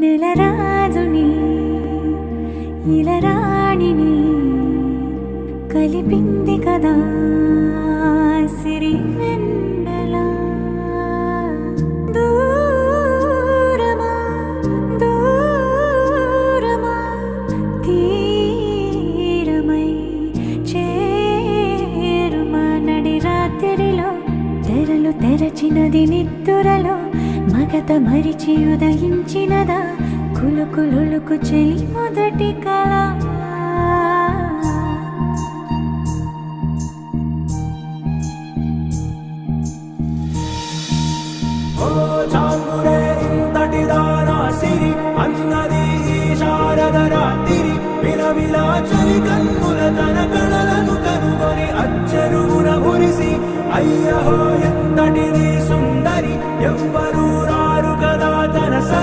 నెలరాజుని ఇలరాణిని కలిపింది కదా సిరి వెన్నెల. దూరమా దూరమా తీరమై చేరుమా నడి రాత్రిలో తెరలు తెరచినది నిద్దురలో మగత మరిచి ఉదయించినదా కులుకులుకు చెలి మొదటి కళ. చాంగురే ఇంతటిదానా సిరి అన్నది శారద రాత్రి విలవిలా చలి కన్నుల తన కళలను కనుగొని అచ్చరువున మురిసి అయ్యహో ఎంతటిది సుందరి ఎవ్వరూ రా